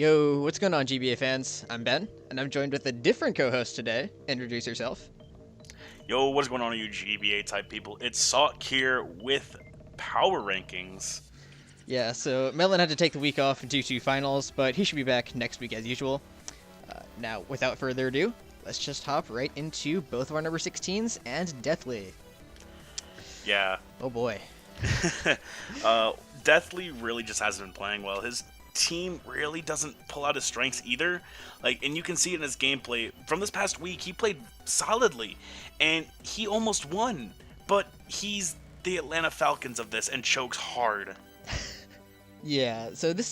Yo, what's going on, GBA fans? I'm Ben, and I'm joined with a different co-host today. Introduce yourself. Yo, what's going on, you GBA type people? It's Salt here with Power Rankings. Yeah, so Melon had to take the week off due to finals, but he should be back next week as usual. Now, without further ado, let's just hop right into both of our number 16s and Deathly. Yeah. Oh boy. Deathly really just hasn't been playing well. His team really doesn't pull out his strengths either. And you can see it in his gameplay. From this past week, he played solidly, and he almost won. But he's the Atlanta Falcons of this and chokes hard. Yeah, so this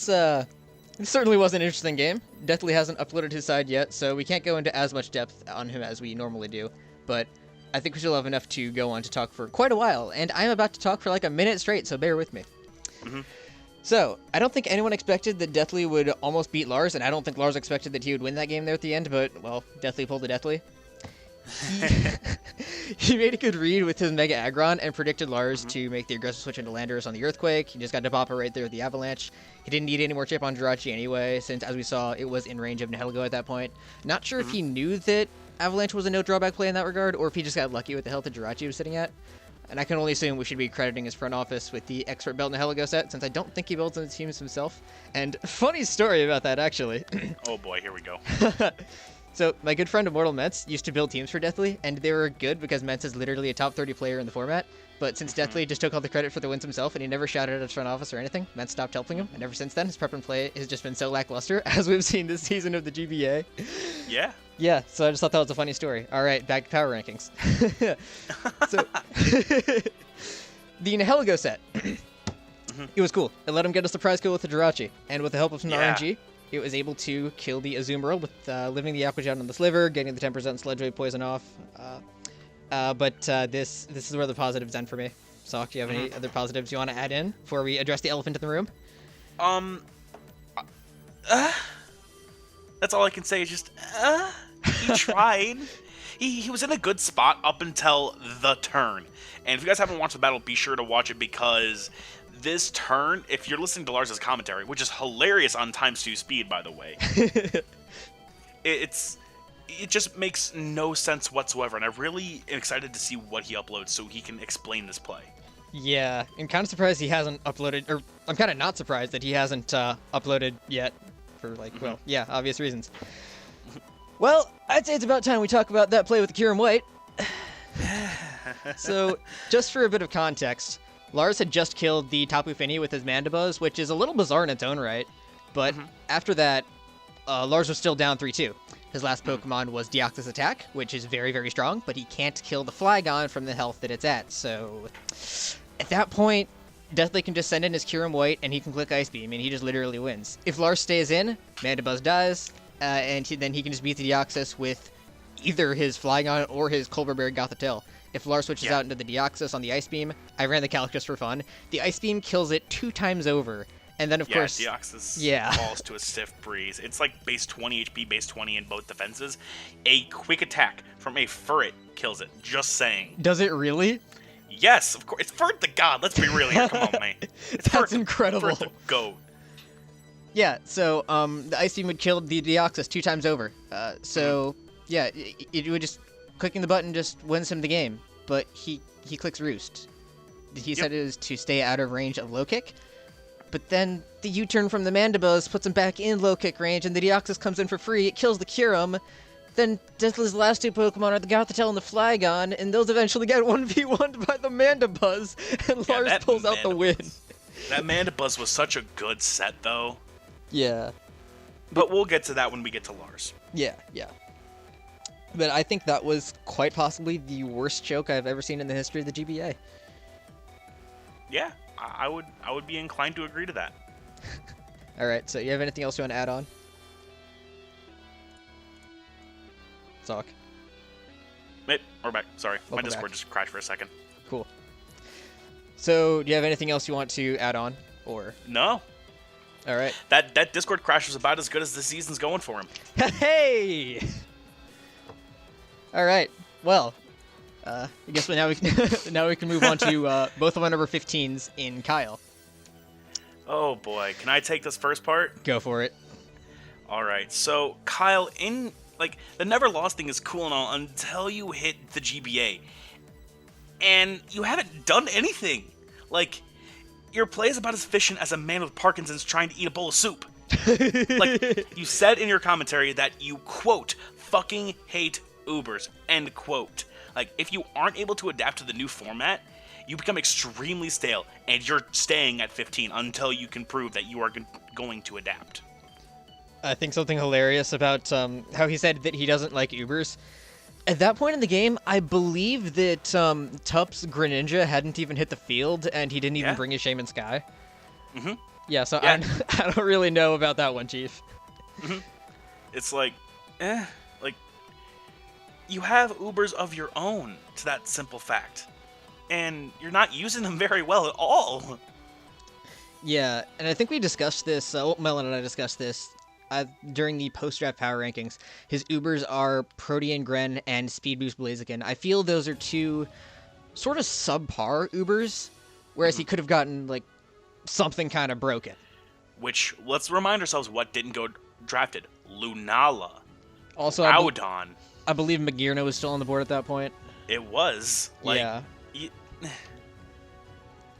certainly was an interesting game. Deathly hasn't uploaded his side yet, so we can't go into as much depth on him as we normally do. But I think we still have enough to go on to talk for quite a while, and I'm about to talk for like a minute straight, so bear with me. Mm-hmm. So, I don't think anyone expected that Deathly would almost beat Lars, and I don't think Lars expected that he would win that game there at the end, but, well, Deathly pulled the Deathly. He made a good read with his Mega Aggron and predicted Lars to make the aggressive switch into Landers on the Earthquake. He just got to bopper right there with the Avalanche. He didn't need any more chip on Jirachi anyway, since, as we saw, it was in range of Nihilego at that point. Not sure if he knew that Avalanche was a no-drawback play in that regard, or if he just got lucky with the health that Jirachi was sitting at. And I can only assume we should be crediting his front office with the expert build Nihilego set, since I don't think he builds on the teams himself. And funny story about that, actually. Oh boy, here we go. So, my good friend Immortal Mets used to build teams for Deathly, and they were good because Mets is literally a top 30 player in the format. But since Deathly just took all the credit for the wins himself, and he never shouted at his front office or anything, Mets stopped helping him. And ever since then, his prep and play has just been so lackluster, as we've seen this season of the GBA. Yeah. Yeah, so I just thought that was a funny story. All right, back to power rankings. So, the Nihilego set. It was cool. It let him get a surprise kill with the Jirachi, and with the help of some RNG, it was able to kill the Azumarill with living the Aqua Jet on the Sliver, getting the 10% Sledge Wave poison off. But this is where the positives end for me. Sock, do you have any other positives you want to add in before we address the elephant in the room? That's all I can say is just, he tried. He was in a good spot up until the turn. And if you guys haven't watched the battle, be sure to watch it, because this turn, if you're listening to Lars' commentary, which is hilarious on ×2 speed, by the way, it just makes no sense whatsoever, and I really am excited to see what he uploads so he can explain this play. Yeah, I'm kind of surprised he hasn't uploaded, or I'm kind of not surprised that he hasn't uploaded yet for, like, well, yeah, obvious reasons. Well, I'd say it's about time we talk about that play with Kirim White. So, just for a bit of context, Lars had just killed the Tapu Fini with his Mandibuzz, which is a little bizarre in its own right, but after that, Lars was still down 3-2. His last Pokemon was Deoxys Attack, which is very, very strong, but he can't kill the Flygon from the health that it's at, so at that point, Deathly can just send in his Kirim White, and he can click Ice Beam, and he just literally wins. If Lars stays in, Mandibuzz dies, and then he can just beat the Deoxys with either his Flygon or his Colbur Gothitelle. If Lars switches out into the Deoxys on the Ice Beam, I ran the calc just for fun, the Ice Beam kills it 2 times over, and then of course... Deoxys falls to a stiff breeze. It's like base 20 HP, base 20 in both defenses. A quick attack from a Furret kills it, just saying. Does it really? Yes, of course. It's Furret the god, let's be real here, come on, man. It's That's incredible. Furret the goat. Yeah, so the Ice Beam would kill the Deoxys 2 times over. Yeah, it would just... Clicking the button just wins him the game, but he clicks Roost. He said it was to stay out of range of low kick, but then the U-turn from the Mandibuzz puts him back in low kick range, and the Deoxys comes in for free, it kills the Kyurem, then Deathly's last 2 Pokemon are the Gothitelle and the Flygon, and those eventually get 1v1'd by the Mandibuzz, and Lars pulls out the win. That Mandibuzz was such a good set, though. Yeah. But we'll get to that when we get to Lars. Yeah. But I think that was quite possibly the worst choke I've ever seen in the history of the GBA. Yeah, I would be inclined to agree to that. Alright, so you have anything else you want to add on? Sock. Wait, we're back. Sorry, my Welcome Discord back. just crashed for a second. Cool. So, do you have anything else you want to add on? Or No. Alright. That Discord crash was about as good as the season's going for him. Hey! Alright, well, I guess now we can move on to both of our number 15s in Kyle. Oh boy, can I take this first part? Go for it. All right, so Kyle, in like the never lost thing is cool and all until you hit the GBA, and you haven't done anything. Like, your play is about as efficient as a man with Parkinson's trying to eat a bowl of soup. Like, you said in your commentary that you, quote, fucking hate Ubers, end quote. Like, if you aren't able to adapt to the new format, you become extremely stale, and you're staying at 15 until you can prove that you are going to adapt. I think something hilarious about how he said that he doesn't like Ubers. At that point in the game, I believe that Tup's Greninja hadn't even hit the field, and he didn't even bring his Shaman Sky. Mm-hmm. Yeah, so yeah. I don't really know about that one, Chief. Mm-hmm. It's like, like, you have Ubers of your own, to that simple fact. And you're not using them very well at all. Yeah, and I think we discussed this, Melon and I discussed this during the post-draft power rankings. His Ubers are Protean Gren and Speed Boost Blaziken. I feel those are two sort of subpar Ubers, whereas he could have gotten, like, something kind of broken. Which, let's remind ourselves what didn't go drafted. Lunala. Also, Audon. I believe Magirna was still on the board at that point. It was. Like, yeah.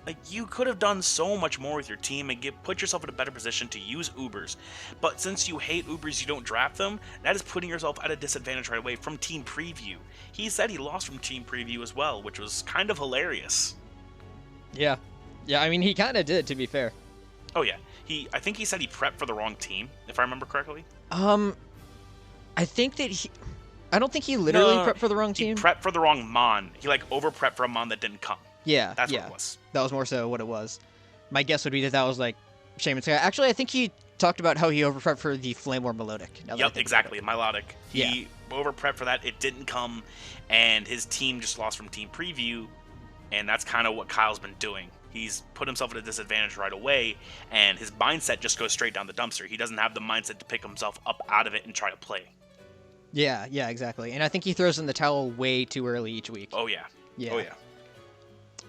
Like, you could have done so much more with your team and put yourself in a better position to use Ubers. But since you hate Ubers, you don't draft them, that is putting yourself at a disadvantage right away from Team Preview. He said he lost from Team Preview as well, which was kind of hilarious. Yeah. Yeah, I mean, he kind of did, to be fair. Oh, yeah. I think he said he prepped for the wrong team, if I remember correctly. I think that I don't think he literally prepped for the wrong team. He prepped for the wrong Mon. He, like, over-prepped for a Mon that didn't come. Yeah, That's what it was. That was more so what it was. My guess would be that was like Shaman Sky. Actually, I think he talked about how he overprepped for the Flame War Melodic. Yep, exactly. Melodic. He overprepped for that. It didn't come, and his team just lost from Team Preview, and that's kind of what Kyle's been doing. He's put himself at a disadvantage right away, and his mindset just goes straight down the dumpster. He doesn't have the mindset to pick himself up out of it and try to play. Yeah, exactly. And I think he throws in the towel way too early each week. Oh, yeah. Yeah. Oh, yeah.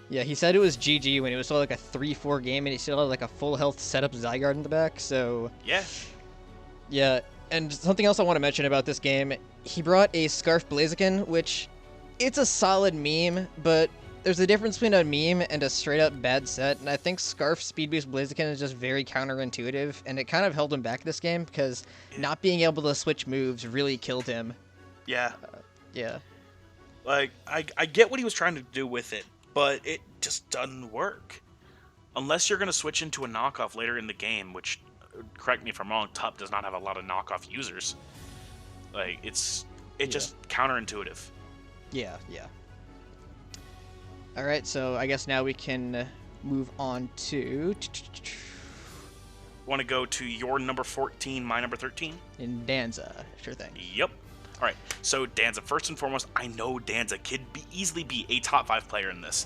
Yeah, he said it was GG when it was still like a 3-4 game, and he still had like a full health setup Zygarde in the back, so... Yeah. Yeah, and something else I want to mention about this game, he brought a Scarf Blaziken, which, it's a solid meme, but there's a difference between a meme and a straight-up bad set, and I think Scarf Speed Boost Blaziken is just very counterintuitive, and it kind of held him back this game, because not being able to switch moves really killed him. Yeah. Yeah. Like, I get what he was trying to do with it, but it just doesn't work. Unless you're going to switch into a knockoff later in the game, which, correct me if I'm wrong, Tup does not have a lot of knockoff users. Like, it's just counterintuitive. Yeah. Alright, so I guess now we can move on to... Want to go to your number 14, my number 13? In Danza, sure thing. Yep. Alright, so Danza, first and foremost, I know Danza could easily be a top 5 player in this,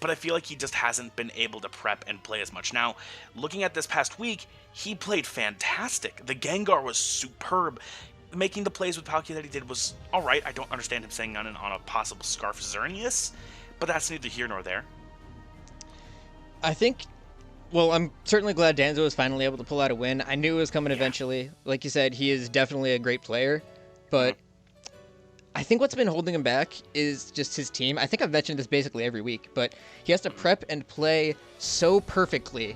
but I feel like he just hasn't been able to prep and play as much. Now, looking at this past week, he played fantastic. The Gengar was superb. Making the plays with Palkia that he did was alright. I don't understand him saying on a possible Scarf Xerneas, but that's neither here nor there. I think... Well, I'm certainly glad Danza was finally able to pull out a win. I knew it was coming eventually. Like you said, he is definitely a great player. But I think what's been holding him back is just his team. I think I've mentioned this basically every week, but he has to prep and play so perfectly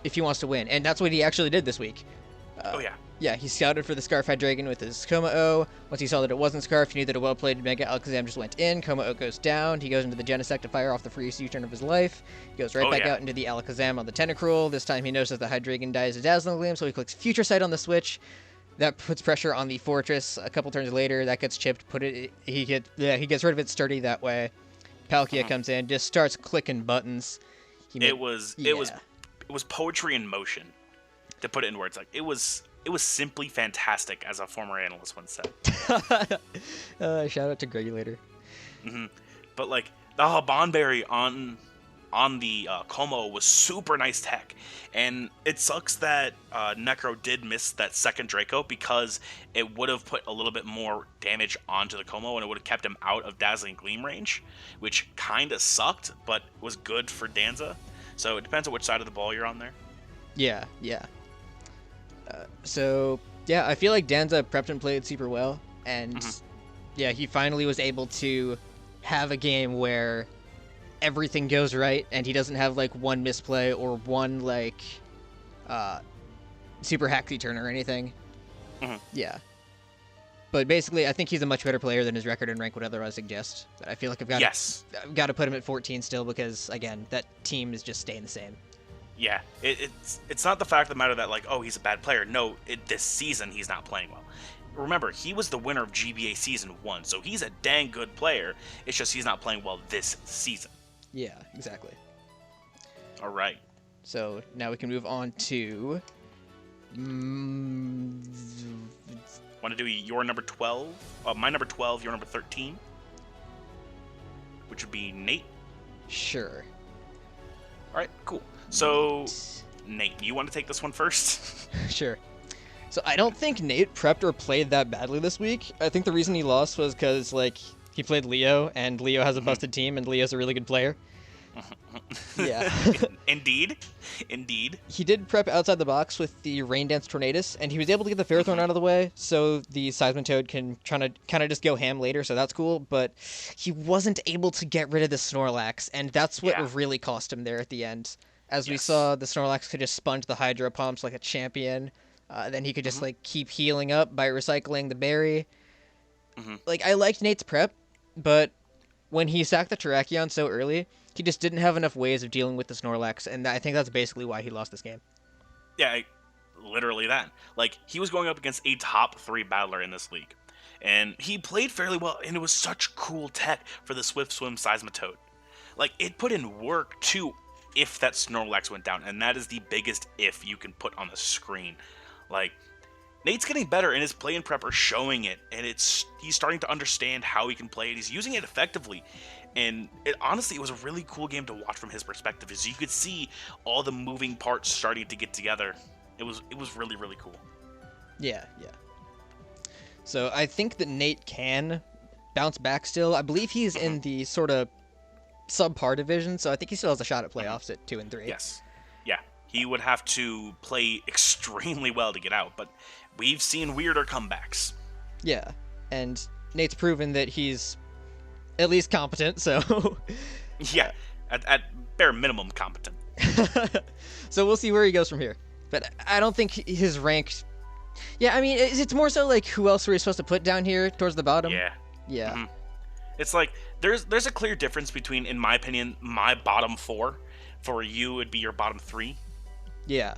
if he wants to win. And that's what he actually did this week. Yeah, he scouted for the Scarf Hydreigon with his Kommo-o. Once he saw that it wasn't Scarf, he knew that a well-played Mega Alakazam just went in. Kommo-o goes down. He goes into the Genesect to fire off the freest U-turn of his life. He goes right back out into the Alakazam on the Tentacruel. This time he knows that the Hydreigon dies a Dazzling Gleam, so he clicks Future Sight on the Switch. That puts pressure on the Fortress. A couple turns later, that gets chipped. He gets rid of it sturdy that way. Palkia comes in, just starts clicking buttons. It was poetry in motion, to put it in words. Like it was simply fantastic, as a former analyst once said. Shout out to Gregulator. But like the Habanberry on the Como was super nice tech, and it sucks that Necro did miss that second Draco, because it would have put a little bit more damage onto the Como and it would have kept him out of Dazzling Gleam range, which kind of sucked but was good for Danza. So it depends on which side of the ball you're on there. Yeah. So Yeah, I feel like Danza prepped and played super well, and yeah, he finally was able to have a game where everything goes right, and he doesn't have like one misplay or one like super hacksy turn or anything. Yeah. But basically, I think he's a much better player than his record and rank would otherwise suggest. But I feel like I've got to put him at 14 still because, again, that team is just staying the same. Yeah, it's not the fact of the matter that, like, oh, he's a bad player. No, this season he's not playing well. Remember, he was the winner of GBA Season 1, so he's a dang good player. It's just he's not playing well this season. Yeah, exactly. All right. So now we can move on to... Want to do your number 12? My number 12, your number 13? Which would be Nate? Sure. All right, cool. So, Nate, you want to take this one first? Sure. So I don't think Nate prepped or played that badly this week. I think the reason he lost was because, like, he played Leo, and Leo has a busted team, and Leo's a really good player. Yeah. Indeed. He did prep outside the box with the Rain Dance Tornadus, and he was able to get the Ferrothorn out of the way, so the Seismitoad can kind of just go ham later, so that's cool, but he wasn't able to get rid of the Snorlax, and that's what really cost him there at the end. As we saw, the Snorlax could just sponge the Hydro Pumps like a champion, then he could just like keep healing up by recycling the berry. Like, I liked Nate's prep, but when he sacked the Terrakion so early, he just didn't have enough ways of dealing with the Snorlax, and I think that's basically why he lost this game. Yeah, literally that. Like, he was going up against a top 3 battler in this league, and he played fairly well, and it was such cool tech for the Swift Swim Seismitoad. Like, it put in work, too, if that Snorlax went down, and that is the biggest if you can put on the screen. Like, Nate's getting better, and his play and prep are showing it, and he's starting to understand how he can play it. He's using it effectively, and honestly, it was a really cool game to watch from his perspective, as you could see all the moving parts starting to get together. It was really, really cool. Yeah. So I think that Nate can bounce back still. I believe he's in the sort of subpar division, so I think he still has a shot at playoffs at 2 and 3. Yes. Yeah. He would have to play extremely well to get out, but we've seen weirder comebacks. Yeah, and Nate's proven that he's at least competent, so... Yeah, at bare minimum competent. So we'll see where he goes from here. But I don't think his rank... Yeah, I mean, it's more so like who else were you supposed to put down here towards the bottom? Yeah. It's like, there's a clear difference between, in my opinion, my bottom 4. For you, it'd be your bottom 3. Yeah.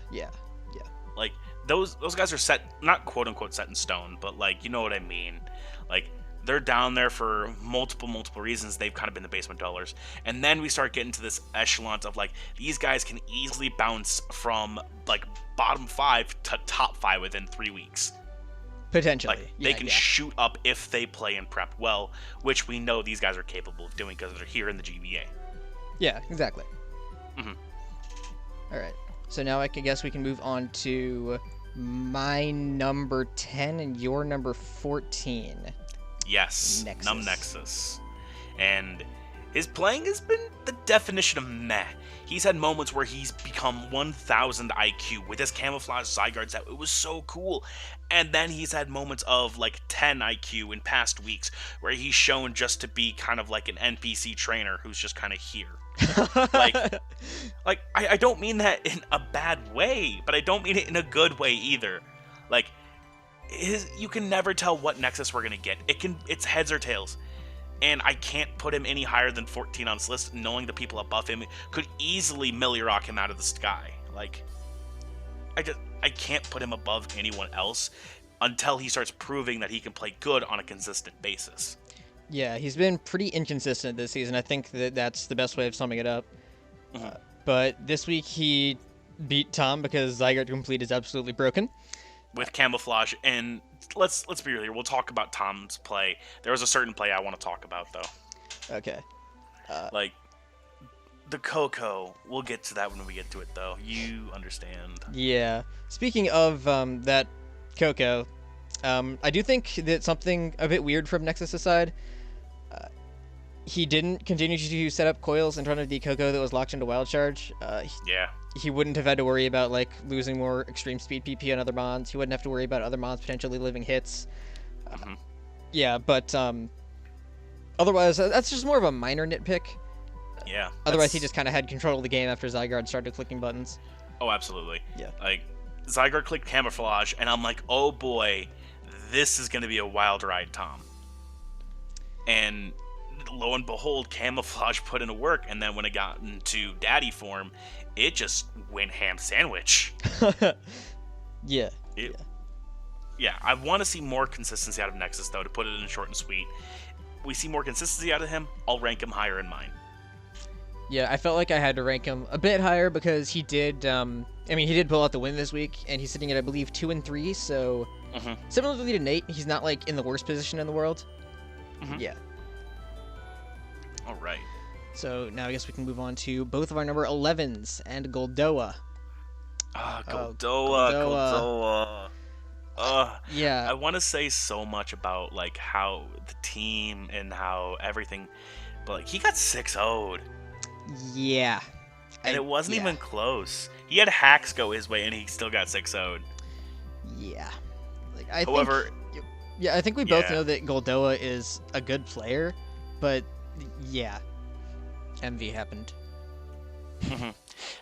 Like, those guys are set, not quote-unquote set in stone, but, like, you know what I mean. Like, they're down there for multiple reasons. They've kind of been the basement dwellers. And then we start getting to this echelon of, like, these guys can easily bounce from, like, bottom 5 to top 5 within 3 weeks. Potentially. Like, they can shoot up if they play and prep well, which we know these guys are capable of doing because they're here in the GBA. Yeah, exactly. All right. So now I guess we can move on to my number 10 and your number 14. Yes, Nexus. Nexus. And his playing has been the definition of meh. He's had moments where he's become 1000 IQ with his camouflage Zygarde set. It was so cool. And then he's had moments of like 10 IQ in past weeks where he's shown just to be kind of like an NPC trainer who's just kind of here. like I don't mean that in a bad way, but I don't mean it in a good way either. Like, you can never tell what Nexus we're gonna get. It's heads or tails, and I can't put him any higher than 14 on this list, knowing the people above him could easily Millie-Rock him out of the sky. Like, I can't put him above anyone else until he starts proving that he can play good on a consistent basis. Yeah, he's been pretty inconsistent this season. I think that's the best way of summing it up. But this week he beat Tom because Zygarde Complete is absolutely broken. With camouflage, and let's be real here. We'll talk about Tom's play. There was a certain play I want to talk about, though. Okay. Like, the Coco. We'll get to that when we get to it, though. You understand. Yeah. Speaking of that he didn't continue to set up coils in front of the Coco that was locked into Wild Charge, Yeah. he wouldn't have had to worry about like losing more extreme speed PP on other mons. He wouldn't have to worry about other mons potentially living hits. Yeah, but otherwise, that's just more of a minor nitpick. Yeah. Otherwise, he just kind of had control of the game after Zygarde started clicking buttons. Oh, absolutely. Yeah. Like, Zygarde clicked Camouflage, and I'm like, oh boy, this is going to be a wild ride, Tom. And lo and behold, Camouflage put into work, and then when it got into Daddy form, it just went ham sandwich. Yeah. Yeah, I want to see more consistency out of Nexus, though, to put it in short and sweet. We see more consistency out of him, I'll rank him higher in mine. Yeah, I felt like I had to rank him a bit higher because he did, he did pull out the win this week, and he's sitting at, I believe, 2 and 3, so similarly to Nate, he's not, like, in the worst position in the world. Yeah. All right. So now I guess we can move on to both of our number 11s and GoldOA. GoldOA. Yeah. I want to say so much about, like, how the team and how everything, but, like, he got 6-0'd. Yeah. And it wasn't even close. He had hacks go his way, and he still got 6-0'd. Yeah. Like, I think we both know that GoldOA is a good player, but yeah, MV happened.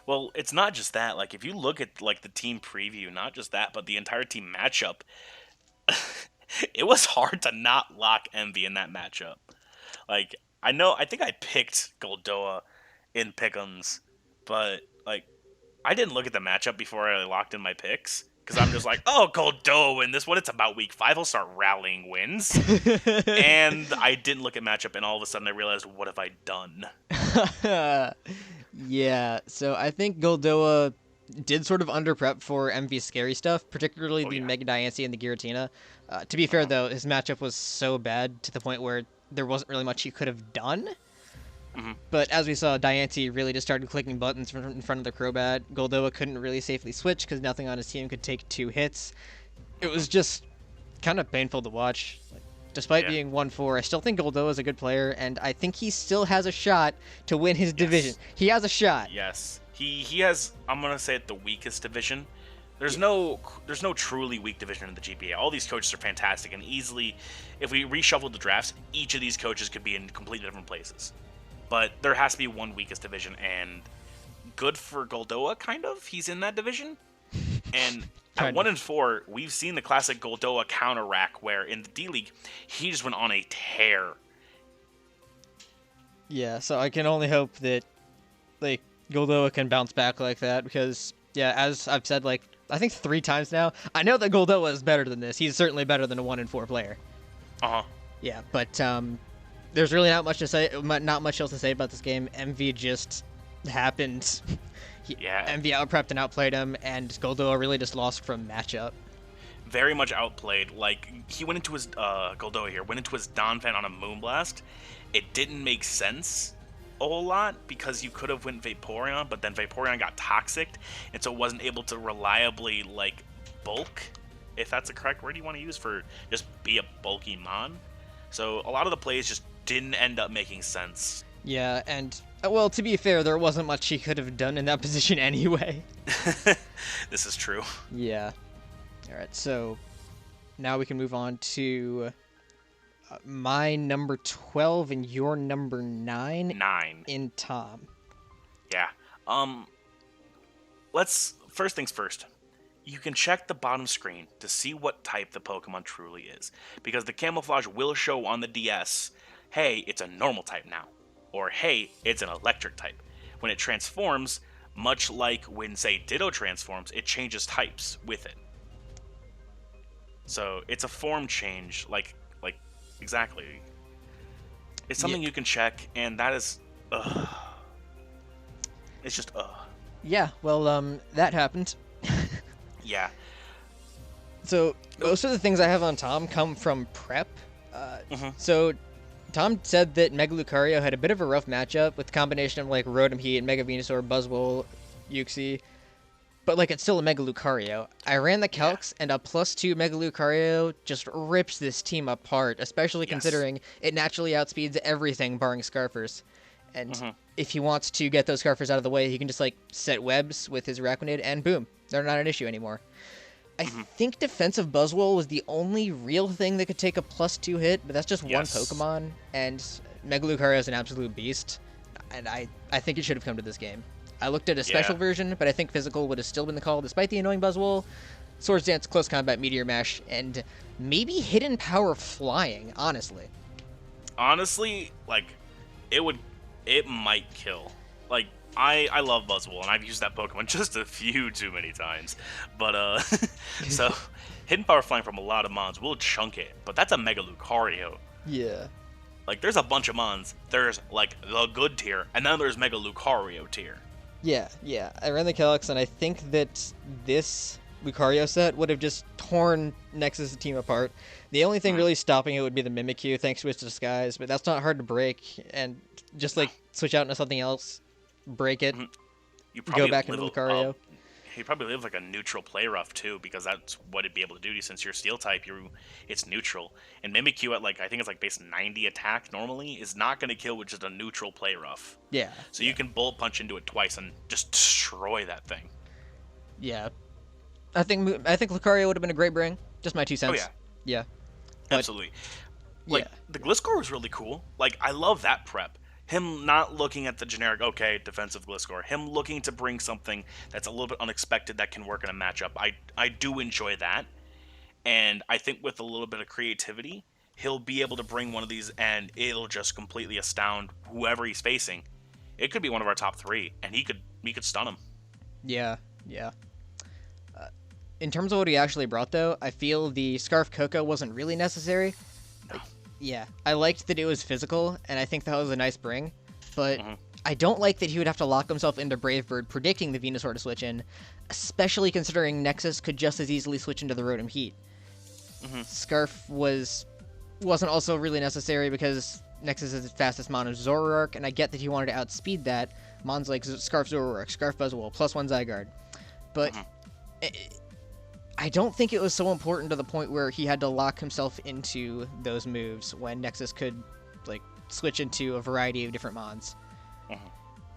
Well, it's not just that. Like, if you look at like the team preview, not just that, but the entire team matchup, it was hard to not lock MV in that matchup. Like, I think I picked GoldOA in pick'ems, but like, I didn't look at the matchup before I locked in my picks. Because I'm just like, oh, GoldOA win this one. It's about week 5. I'll start rallying wins. And I didn't look at matchup, and all of a sudden I realized, what have I done? Yeah, so I think GoldOA did sort of under-prep for MV's scary stuff, particularly the Mega Diancie and the Giratina. To be fair, though, his matchup was so bad to the point where there wasn't really much he could have done. But as we saw, Diancie really just started clicking buttons in front of the Crobat. GoldOA couldn't really safely switch because nothing on his team could take 2 hits. It was just kind of painful to watch. Like, despite being 1-4, I still think GoldOA is a good player, and I think he still has a shot to win his division. He has a shot. Yes. He has, I'm going to say it, the weakest division. There's no truly weak division in the GBA. All these coaches are fantastic, and easily, if we reshuffled the drafts, each of these coaches could be in completely different places. But there has to be one weakest division, and good for GoldOA, kind of. He's in that division. And at 1-4, we've seen the classic GoldOA counter rack, where in the D-League, he just went on a tear. Yeah, so I can only hope that like GoldOA can bounce back like that, because, yeah, as I've said, like, I think 3 times now, I know that GoldOA is better than this. He's certainly better than a 1-4 player. Yeah, but there's really not much else to say about this game. MV just happened. MV outprepped and outplayed him, and GoldOA really just lost from matchup. Very much outplayed. Like, he went into his GoldOA here went into his Donphan on a Moonblast. It didn't make sense a whole lot because you could have went Vaporeon, but then Vaporeon got toxic, and so it wasn't able to reliably like bulk, if that's the correct word you want to use for just be a bulky mon. So a lot of the plays just didn't end up making sense. Yeah, and well, to be fair, there wasn't much he could have done in that position anyway. This is true. Yeah. All right, so now we can move on to my number 12 and your number 9. 9. In Tom. Yeah. First things first. You can check the bottom screen to see what type the Pokemon truly is, because the camouflage will show on the DS, hey, it's a normal type now, or hey, it's an electric type. When it transforms, much like when, say, Ditto transforms, it changes types with it. So it's a form change, like exactly. It's something you can check, and that is, it's just, Yeah, well, that happened. Yeah. So most of the things I have on Tom come from prep. So Tom said that Mega Lucario had a bit of a rough matchup with the combination of like Rotom Heat and Mega Venusaur, Buzzwole, Uxie. but like it's still a Mega Lucario. I ran the calcs, and a +2 Mega Lucario just rips this team apart, especially considering it naturally outspeeds everything barring Scarfers. And if he wants to get those Scarfers out of the way, he can just like set webs with his Araquanid, and boom, they're not an issue anymore. I think defensive Buzzwole was the only real thing that could take a +2 hit, but that's just one Pokemon, and Mega Lucario is an absolute beast, and I think it should have come to this game. I looked at a special version, but I think physical would have still been the call, despite the annoying Buzzwole, Swords Dance, Close Combat, Meteor Mash, and maybe Hidden Power Flying, honestly. Honestly, like, it might kill. Like, I love Buzzwole, and I've used that Pokemon just a few too many times. But, so, Hidden Power Flying from a lot of mons will chunk it, but that's a Mega Lucario. Yeah. Like, there's a bunch of mons. There's, like, the good tier, and then there's Mega Lucario tier. Yeah. I ran the calcs, and I think that this Lucario set would have just torn Nexus' team apart. The only thing really stopping it would be the Mimikyu, thanks to its disguise, but that's not hard to break, and just, like, switch out into something else, break it, go back into Lucario. You probably live like a neutral play rough too, because that's what it'd be able to do. Since you're steel type, it's neutral. And Mimikyu at I think it's base 90 attack normally is not going to kill with just a neutral play rough. Yeah. So you can bullet punch into it twice and just destroy that thing. Yeah. I think Lucario would have been a great bring. Just my 2 cents. Oh yeah. But, absolutely. The Gliscor was really cool. I love that prep. Him not looking at the generic, defensive Gliscor. Him looking to bring something that's a little bit unexpected that can work in a matchup. I do enjoy that. And I think with a little bit of creativity, he'll be able to bring one of these and it'll just completely astound whoever he's facing. It could be one of our top 3, and he could stun him. Yeah. In terms of what he actually brought, though, I feel the Scarf Coco wasn't really necessary. No. Yeah, I liked that it was physical, and I think that was a nice bring, but I don't like that he would have to lock himself into Brave Bird predicting the Venusaur to switch in, especially considering Nexus could just as easily switch into the Rotom Heat. Scarf wasn't also really necessary because Nexus' fastest mon is Zoroark, and I get that he wanted to outspeed that. Mons like Scarf Zoroark, Scarf Buzzwole, +1 Zygarde. But I don't think it was so important to the point where he had to lock himself into those moves when Nexus could switch into a variety of different mons.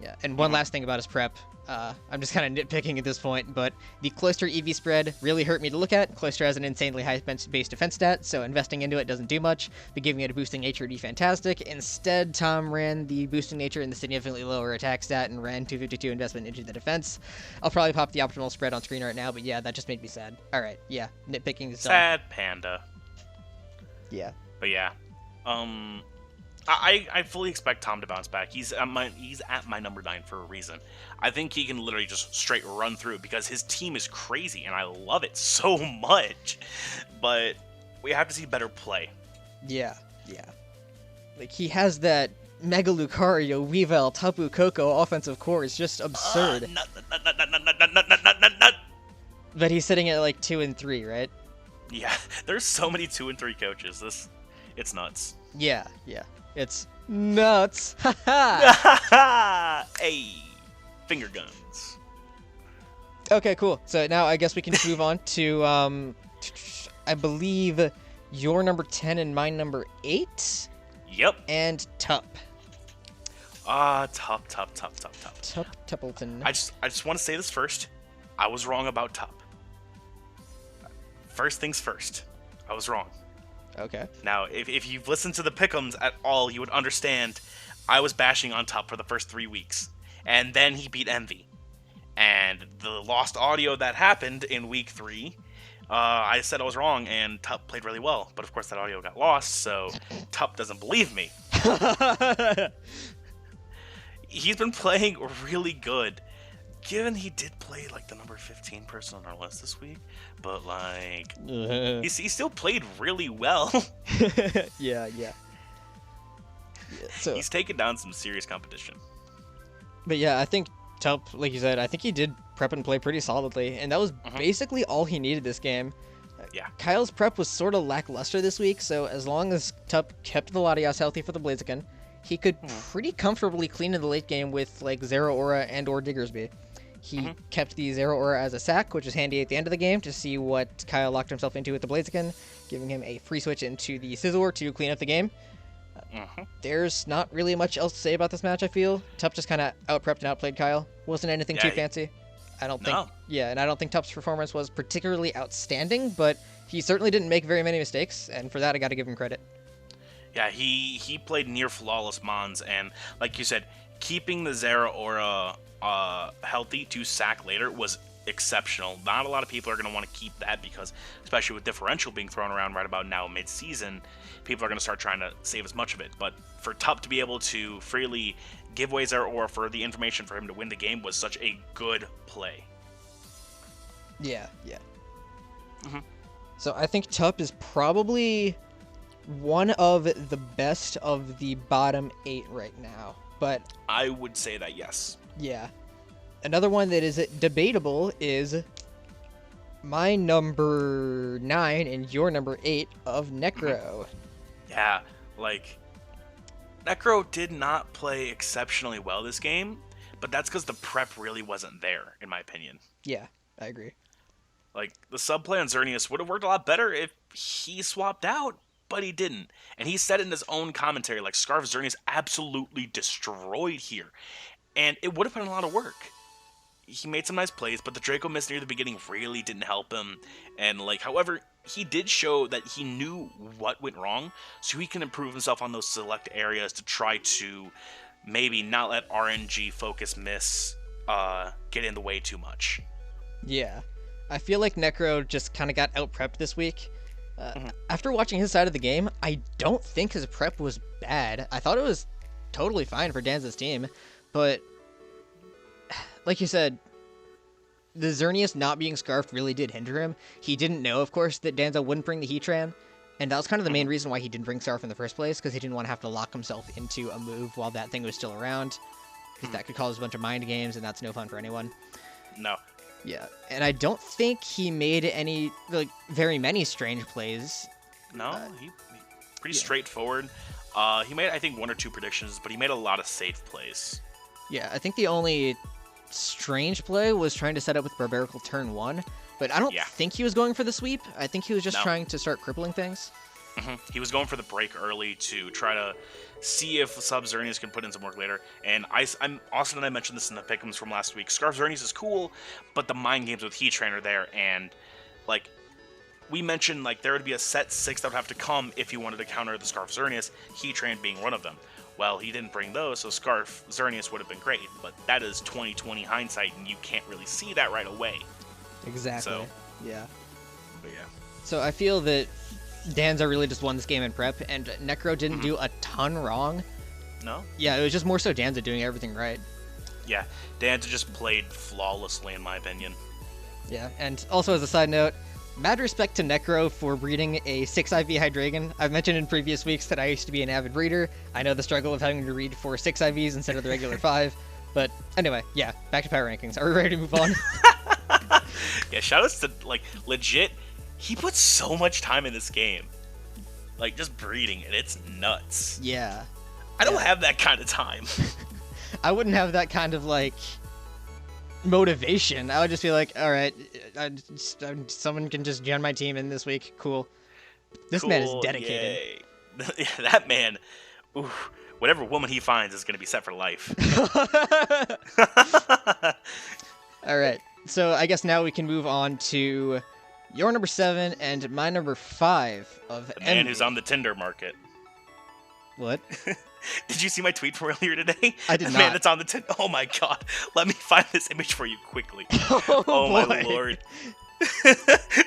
Yeah, and one last thing about his prep. I'm just kind of nitpicking at this point, but the Cloyster EV spread really hurt me to look at. Cloyster has an insanely high base defense stat, so investing into it doesn't do much, but giving it a boosting nature would be fantastic. Instead, Tom ran the boosting nature and the significantly lower attack stat and ran 252 investment into the defense. I'll probably pop the optimal spread on screen right now, but yeah, that just made me sad. Alright, yeah, nitpicking is done. Sad panda. Yeah. But yeah. I fully expect Tom to bounce back. He's at my number 9 for a reason. I think he can literally just straight run through because his team is crazy and I love it so much. But we have to see better play. Yeah. He has that Mega Lucario, Weavile, Tapu Koko offensive core is just absurd. But he's sitting at 2 and 3, right? Yeah, there's so many 2 and 3 coaches. It's nuts. Yeah. It's nuts. Ha. Hey, finger guns. Okay, cool. So now I guess we can move on to, I believe, your number 10 and my number 8? Yep. And Tup. Tup. Tuppleton. I just want to say this first. I was wrong about Tup. First things first. I was wrong. Okay. Now, if you've listened to the pick'ems at all, you would understand I was bashing on Tup for the first 3 weeks. And then he beat Envy. And the lost audio that happened in week 3, I said I was wrong, and Tup played really well. But of course that audio got lost, so Tup doesn't believe me. He's been playing really good. Given he did play the number 15 person on our list this week, but he still played really well. Yeah. So he's taken down some serious competition. But yeah, I think Tup, like you said, I think he did prep and play pretty solidly, and that was basically all he needed this game. Yeah. Kyle's prep was sort of lackluster this week, so as long as Tup kept the Latias healthy for the Blaziken, he could pretty comfortably clean in the late game with Zeraora and or Diggersby. He kept the Zero Aura as a sack, which was handy at the end of the game to see what Kyle locked himself into with the Blaziken, giving him a free switch into the Scizor to clean up the game. There's not really much else to say about this match, I feel. Tup just kind of out-prepped and outplayed Kyle. Wasn't anything too fancy. I don't think. Yeah, and I don't think Tup's performance was particularly outstanding, but he certainly didn't make very many mistakes, and for that I got to give him credit. Yeah, he played near flawless Mons, and like you said, keeping the Zera Aura healthy to sack later was exceptional. Not a lot of people are going to want to keep that because, especially with differential being thrown around right about now mid-season, people are going to start trying to save as much of it. But for Tup to be able to freely give away Zera Aura for the information for him to win the game was such a good play. Yeah. So I think Tup is probably one of the best of the bottom 8 right now. But I would say that, yes. Yeah. Another one that is debatable is my number 9 and your number 8 of Necro. Yeah, like, Necro did not play exceptionally well this game, but that's because the prep really wasn't there, in my opinion. Yeah, I agree. Like, the subplay on Xerneas would have worked a lot better if he swapped out, but he didn't. And he said in his own commentary, like, Scarf Xerneas absolutely destroyed here. And it would have put in a lot of work. He made some nice plays, but the Draco miss near the beginning really didn't help him. And, like, however, he did show that he knew what went wrong, so he can improve himself on those select areas to try to maybe not let RNG focus miss get in the way too much. Yeah. I feel like Necro just kind of got out-prepped this week. After watching his side of the game, I don't think his prep was bad. I thought it was totally fine for Danza's team, but like you said, the Xerneas not being scarfed really did hinder him. He didn't know, of course, that Danza wouldn't bring the Heatran, and that was kind of the main reason why he didn't bring Scarf in the first place, because he didn't want to have to lock himself into a move while that thing was still around, because that could cause a bunch of mind games, and that's no fun for anyone. No. Yeah, and I don't think he made any, like, very many strange plays. No, he pretty straightforward. He made, I think, 1 or 2 predictions, but he made a lot of safe plays. Yeah, I think the only strange play was trying to set up with Barbarical turn 1, but I don't think he was going for the sweep. I think he was just trying to start crippling things. He was going for the break early to try to see if Sub Xerneas can put in some work later. And I'm Austin and I mentioned this in the pick'ems from last week. Scarf Xerneas is cool, but the mind games with Heatran are there. And, like, we mentioned, like, there would be a set 6 that would have to come if you wanted to counter the Scarf Xerneas, Heatran being one of them. Well, he didn't bring those, so Scarf Xerneas would have been great. But that is 20/20 hindsight, and you can't really see that right away. Exactly. So, yeah. But yeah. So I feel that Danza really just won this game in prep, and Necro didn't do a ton wrong. No? Yeah, it was just more so Danza doing everything right. Yeah, Danza just played flawlessly, in my opinion. Yeah, and also as a side note, mad respect to Necro for breeding a 6 IV Hydreigon. I've mentioned in previous weeks that I used to be an avid breeder. I know the struggle of having to read 4 6 IVs instead of the regular 5. But anyway, yeah, back to power rankings. Are we ready to move on? Yeah, shoutouts to, like, legit, he put so much time in this game. Like, just breeding, and it's nuts. Yeah. I don't have that kind of time. I wouldn't have that kind of, like, motivation. I would just be like, all right, someone can just join my team in this week. Cool. This man is dedicated. Yay. That man, ooh, whatever woman he finds is going to be set for life. All right. So I guess now we can move on to your number 7 and my number 5 of the man who's on the Tinder market. What? Did you see my tweet from earlier today? I did the not. Man that's on the Tinder. Oh my god. Let me find this image for you quickly. Oh my lord.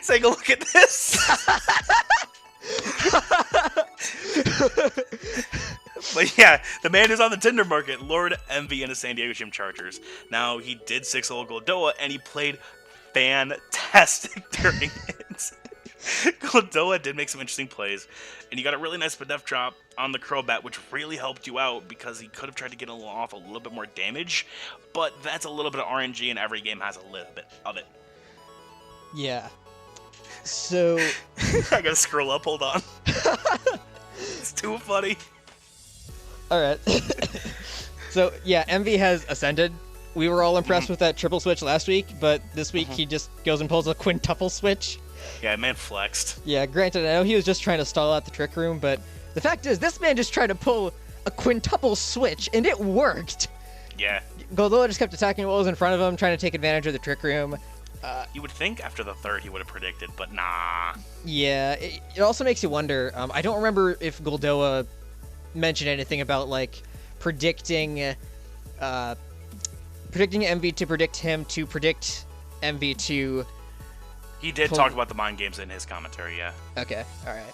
Take a look at this. But yeah, the man who's on the Tinder market, Lord Envy and the San Diego Gym Chargers. Now, he did 6-0 GoldOA, and he played fantastic during it. GoldOA did make some interesting plays, and he got a really nice def drop on the Crobat, which really helped you out because he could have tried to get off a little bit more damage, but that's a little bit of RNG, and every game has a little bit of it. Yeah. So... I gotta scroll up, hold on. It's too funny. Alright. So, yeah, Envy has ascended. we were all impressed with that triple switch last week, but this week he just goes and pulls a quintuple switch. Yeah, man flexed. Yeah, granted, I know he was just trying to stall out the trick room, but the fact is, this man just tried to pull a quintuple switch, and it worked. Yeah. GoldOA just kept attacking what was in front of him, trying to take advantage of the trick room. You would think after the third he would have predicted, but nah. Yeah, it also makes you wonder. I don't remember if GoldOA mentioned anything about, like, predicting MV to predict him to predict MV to... He did talk about the mind games in his commentary, yeah. Okay, alright.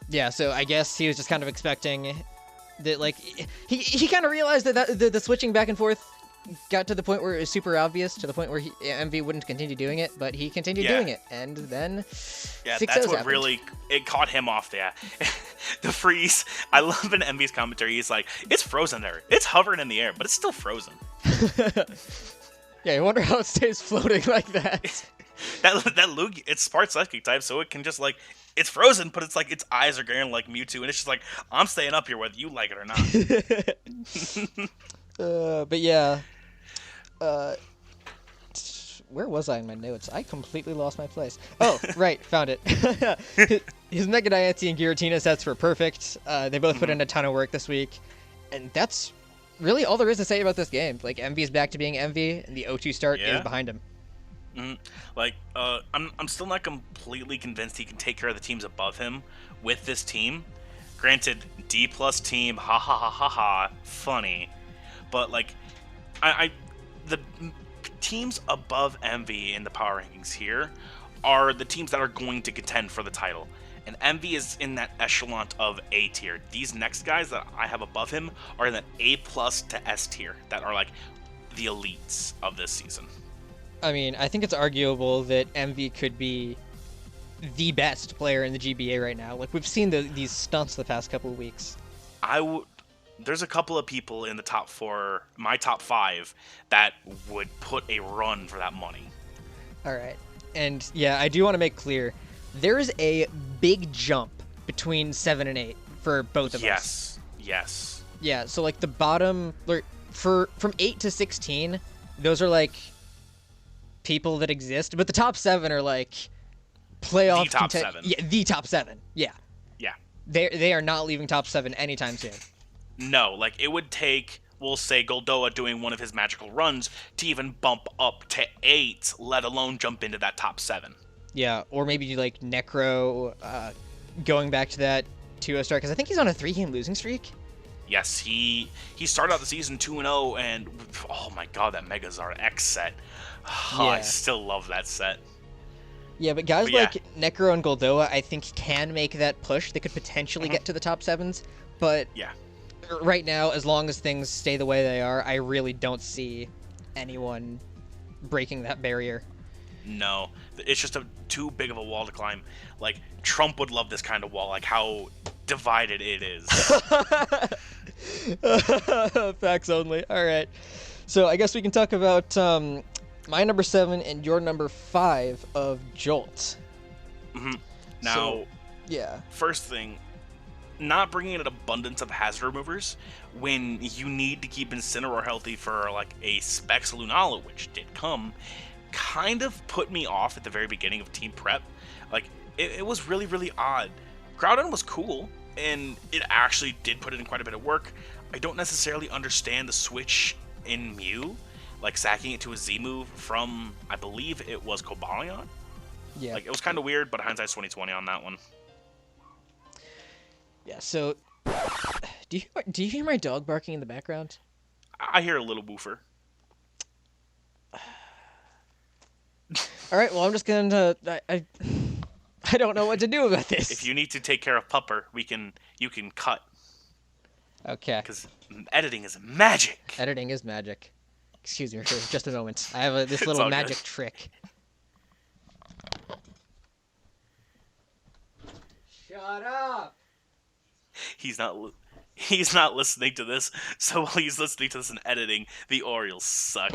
Yeah, so I guess he was just kind of expecting that, like, he kind of realized that the switching back and forth got to the point where it was super obvious, to the point where MV wouldn't continue doing it, but he continued doing it, and then that's what happened. Really, it caught him off, yeah. The freeze, I love in MV's commentary, he's like, it's frozen there, it's hovering in the air, but it's still frozen. Yeah, I wonder how it stays floating like that. that Lugia, it's Spark Psychic type, so it can just, like, it's frozen, but it's like its eyes are glaring like Mewtwo, and it's just like, I'm staying up here whether you like it or not. But yeah. Where was I in my notes? I completely lost my place. Oh, right, found it. His Mega Diancie and Giratina sets were perfect. They both put in a ton of work this week, and that's really all there is to say about this game. Like, MV's back to being MV, and the O2 start is behind him. Like, I'm still not completely convinced he can take care of the teams above him with this team. Granted, D+ team, ha ha ha ha ha, funny, but like, the teams above MV in the power rankings here are the teams that are going to contend for the title. And MV is in that echelon of A tier. These next guys that I have above him are in that A+ to S tier, that are like the elites of this season. I mean, I think it's arguable that MV could be the best player in the GBA right now. Like, we've seen these stunts the past couple of weeks. There's a couple of people in the top 4, my top 5, that would put a run for that money. All right. And yeah, I do want to make clear, there is a big jump between 7 and 8 for both of us. Yes. Yeah, so like the bottom, from 8 to 16, those are like people that exist, but the top 7 are like playoff. The top 7. Yeah, the top 7. Yeah. Yeah. They are not leaving top 7 anytime soon. No, like, it would take, we'll say, GoldOA doing one of his magical runs to even bump up to 8, let alone jump into that top 7. Yeah, or maybe like Necro going back to that 2-0 start, because I think he's on a 3-game losing streak. Yes, he started out the season 2-0, and oh my god, that Megazord X set. Oh, I still love that set. Yeah, but guys like Necro and GoldOA, I think, can make that push. They could potentially get to the top 7s, but right now, as long as things stay the way they are, I really don't see anyone breaking that barrier. No, it's just too big of a wall to climb. Like, Trump would love this kind of wall, like how divided it is. Facts only. All right. So I guess we can talk about my number 7 and your number 5 of Jolt. Now, first thing, not bringing an abundance of hazard removers when you need to keep Incineroar healthy for like a Specs Lunala, which did come, kind of put me off at the very beginning of team prep. Like, it was really, really odd. Groudon was cool, and it actually did put in quite a bit of work. I don't necessarily understand the switch in Mew, like sacking it to a Z move from, I believe it was Cobalion. Yeah. Like, it was kind of weird, but hindsight's 20/20 on that one. Yeah, so do you hear my dog barking in the background? I hear a little woofer. All right, well, I'm just going to I don't know what to do about this. If you need to take care of Pupper, you can cut. Okay. Because editing is magic. Editing is magic. Excuse me for just a moment. I have this little magic trick. Shut up! He's not listening to this, so while he's listening to this in editing, the Orioles suck.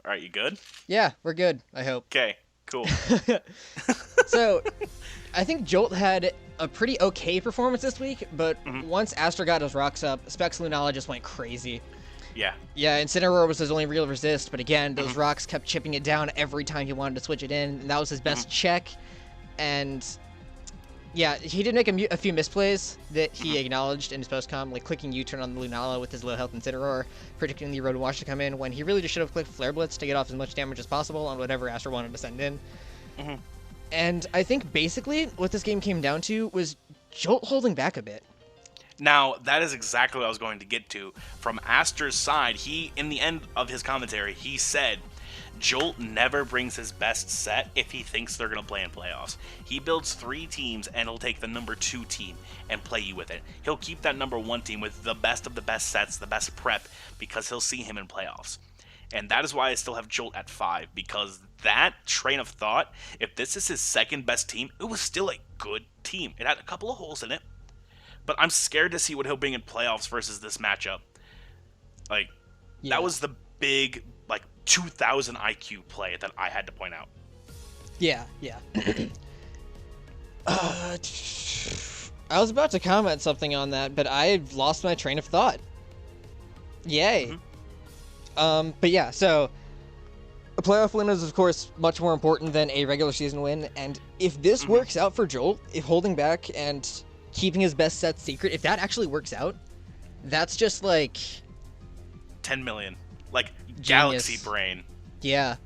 Alright, you good? Yeah, we're good, I hope. Okay, cool. So, I think Jolt had a pretty okay performance this week, but once Aster got his rocks up, Specs Lunala just went crazy. Yeah. Yeah, Incineroar was his only real resist, but again, those rocks kept chipping it down every time he wanted to switch it in, and that was his best check. And yeah, he did make a few misplays that he acknowledged in his post-com, like clicking U-turn on the Lunala with his low health Incineroar, predicting the Road Wash to come in, when he really just should have clicked Flare Blitz to get off as much damage as possible on whatever Aster wanted to send in. And I think basically what this game came down to was Jolt holding back a bit. Now, that is exactly what I was going to get to. From Aster's side, he, in the end of his commentary, he said, Jolt never brings his best set if he thinks they're going to play in playoffs. He builds 3 teams, and he'll take the number 2 team and play you with it. He'll keep that number 1 team with the best of the best sets, the best prep, because he'll see him in playoffs. And that is why I still have Jolt at 5, because that train of thought, if this is his second best team, it was still a good team. It had a couple of holes in it, but I'm scared to see what he'll bring in playoffs versus this matchup. Like, that was the big, like, 2,000 IQ play that I had to point out. Yeah. I was about to comment something on that, but I lost my train of thought. Yay. But yeah, so a playoff win is, of course, much more important than a regular season win, and if this works out for Jolt, if holding back and keeping his best set secret, if that actually works out, that's just like 10 million. Like, genius. galaxy brain. Yeah.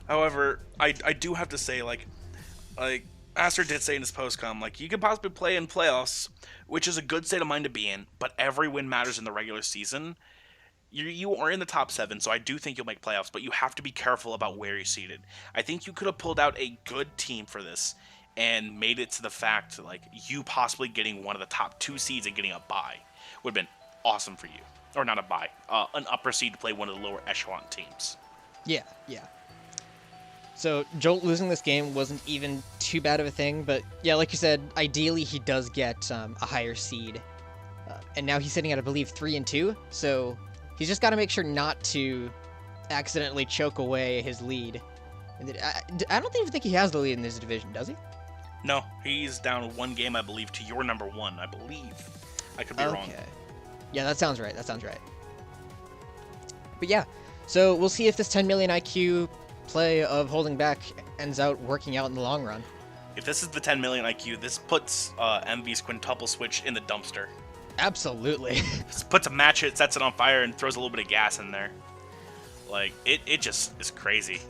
However, I do have to say, like Aster did say in his postcom, like, you could possibly play in playoffs, which is a good state of mind to be in, but every win matters in the regular season. You are in the top 7, so I do think you'll make playoffs, but you have to be careful about where you're seated. I think you could have pulled out a good team for this and made it to the fact, like, you possibly getting one of the top 2 seeds and getting a bye would have been awesome for you. Or not a bye, an upper seed to play one of the lower echelon teams. Yeah. So Jolt losing this game wasn't even too bad of a thing, but yeah, like you said, ideally he does get a higher seed. And now he's sitting at, I believe, 3-2, so he's just got to make sure not to accidentally choke away his lead. I don't even think he has the lead in this division, does he? No, he's down 1 game, I believe, to your number 1, I believe. I could be wrong. Yeah, that sounds right. But yeah, so we'll see if this 10 million IQ play of holding back ends out working out in the long run. If this is the 10 million IQ, this puts MV's quintuple switch in the dumpster. Absolutely. This puts a match, it sets it on fire, and throws a little bit of gas in there. Like, it just is crazy.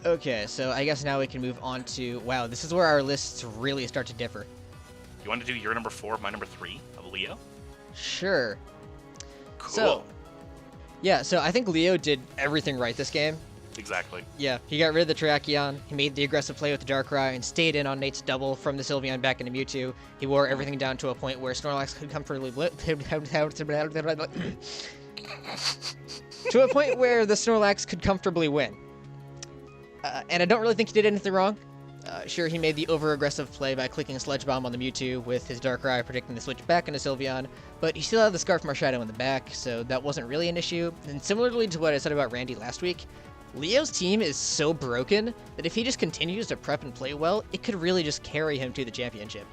Okay, so I guess now we can move on to, wow, this is where our lists really start to differ. You want to do your number 4, my number 3 of Leo? Sure. Cool. So I think Leo did everything right this game. Exactly. Yeah, he got rid of the Terrakion, he made the aggressive play with the Darkrai, and stayed in on Nate's double from the Sylveon back into Mewtwo. He wore everything down to a point where Snorlax could comfortably to a point where the Snorlax could comfortably win. And I don't really think he did anything wrong. Sure, he made the over-aggressive play by clicking Sledge Bomb on the Mewtwo with his Darkrai, predicting the switch back into Sylveon, but he still had the Scarf Marshadow in the back, so that wasn't really an issue. And similarly to what I said about Randy last week, Leo's team is so broken that if he just continues to prep and play well, it could really just carry him to the championship.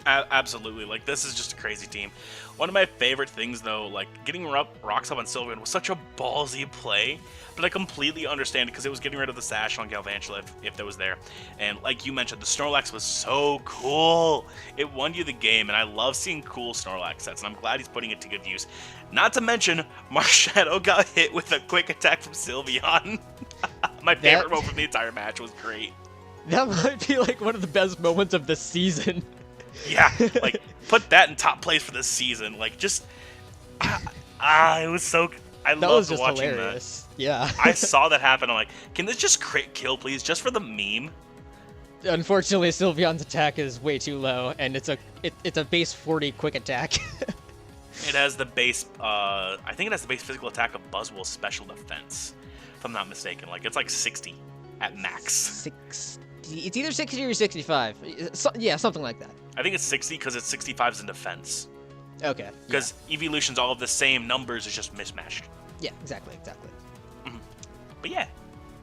Absolutely. Like, this is just a crazy team. One of my favorite things, though, like, getting rocks up on Sylveon was such a ballsy play, but I completely understand it because it was getting rid of the Sash on Galvantula if that was there. And like you mentioned, the Snorlax was so cool. It won you the game, and I love seeing cool Snorlax sets, and I'm glad he's putting it to good use. Not to mention, Marshadow got hit with a quick attack from Sylveon. My favorite moment from the entire match was great. That might be, like, one of the best moments of the season. Yeah, like, put that in top place for this season. Like, just, it was so, I loved watching hilarious. That. Yeah. I saw that happen. I'm like, can this just crit kill, please, just for the meme? Unfortunately, Sylveon's attack is way too low, and it's a base 40 quick attack. It has the base, I think it has the base physical attack of Buzzwole's special defense, if I'm not mistaken. Like, it's like 60 at max. 60. It's either 60 or 65. Yeah, something like that. I think it's 60 because it's 65s in defense. Okay. Because evolution's all of the same numbers, it's just mismatched. Yeah, exactly. But yeah.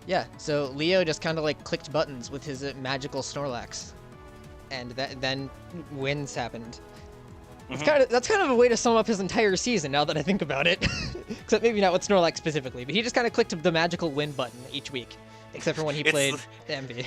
Yeah, so Leo just kind of like clicked buttons with his magical Snorlax. And then wins happened. That's kind of a way to sum up his entire season now that I think about it. Except maybe not with Snorlax specifically, but he just kind of clicked the magical win button each week, except for when he played Envy.